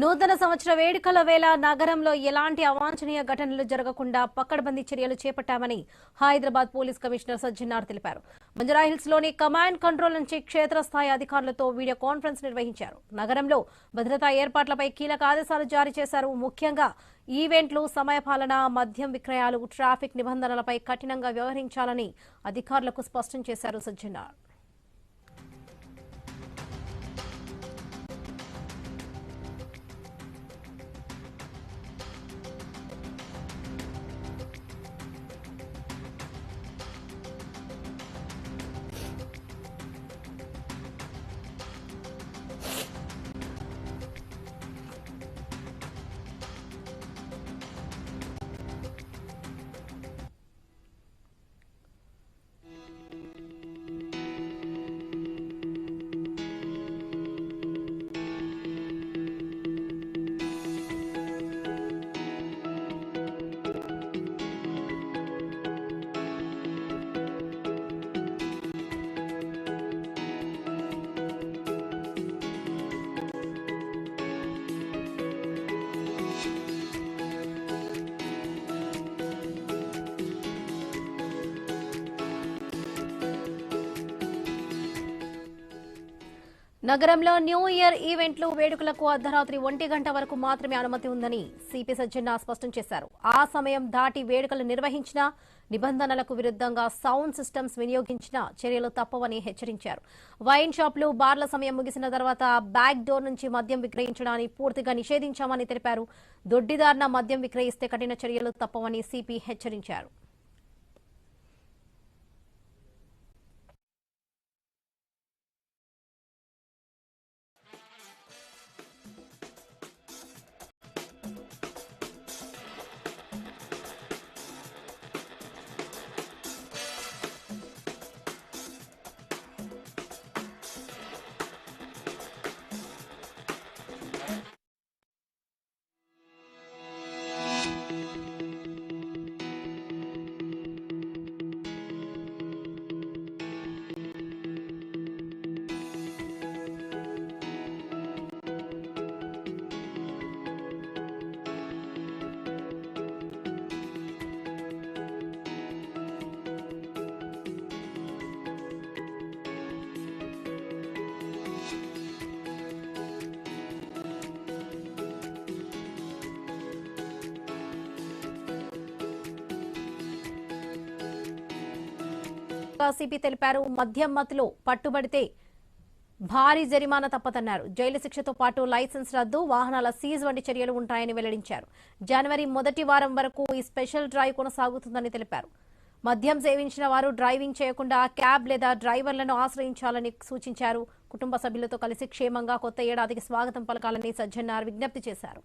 నూతన సంవత్సర వేడుకల వేళ నగరంలో ఎలాంటి అవాంఛనీయ ఘటనలు జరగకుండా పకడ్బందీ చర్యలు చేపట్టామని హైదరాబాద్ పోలీస్ కమిషనర్ సజ్జనార్ తెలిపారు. బంజారాహిల్స్ లోని కమాండ్ కంట్రోల్ నుంచి క్షేత్రస్థాయి అధికారులతో వీడియో కాన్ఫరెన్స్ నిర్వహించారు. నగరంలో భద్రతా ఏర్పాట్లపై కీలక ఆదేశాలు జారీ చేశారు. ముఖ్యంగా ఈవెంట్లు, సమయపాలన, మద్యం విక్రయాలు, ట్రాఫిక్ నిబంధనలపై కఠినంగా వ్యవహరించాలని అధికారులకు స్పష్టం చేశారు సజ్జనార్. నగరంలో న్యూ ఇయర్ ఈవెంట్లు, వేడుకలకు అర్ధరాత్రి 1 గంట వరకు మాత్రమే అనుమతి ఉందని సిపి సజ్జనార్ స్పష్టం చేశారు. ఆ సమయం దాటి వేడుకలు నిర్వహించినా, నిబంధనలకు విరుద్ధంగా సౌండ్ సిస్టమ్స్ వినియోగించినా చర్యలు తప్పవని హెచ్చరించారు. వైన్ షాపులు, బార్ల సమయం ముగిసిన తర్వాత బ్యాక్ డోర్ నుంచి మద్యం విక్రయించడాన్ని పూర్తిగా నిషేధించామని తెలిపారు. దొడ్డిదారిన మద్యం విక్రయిస్తే కఠిన చర్యలు తప్పవని సిపి హెచ్చరించారు. సిపి తెలిపారు. మద్యం మత్తులో పట్టుబడితే భారీ జరిమానా తప్పదన్నారు. జైలు శిక్షతో పాటు లైసెన్స్ రద్దు, వాహనాల సీజ్ వంటి చర్యలు ఉంటాయని వెల్లడించారు. జనవరి మొదటి వారం వరకు ఈ స్పెషల్ డ్రైవ్ కొనసాగుతుందని తెలిపారు. మద్యం సేవించిన వారు డ్రైవింగ్ చేయకుండా క్యాబ్ లేదా డ్రైవర్లను ఆశ్రయించాలని సూచించారు. కుటుంబ సభ్యులతో కలిసి క్షేమంగా కొత్త ఏడాదికి స్వాగతం పలకాలని సజ్జనార్ విజ్ఞప్తి చేశారు.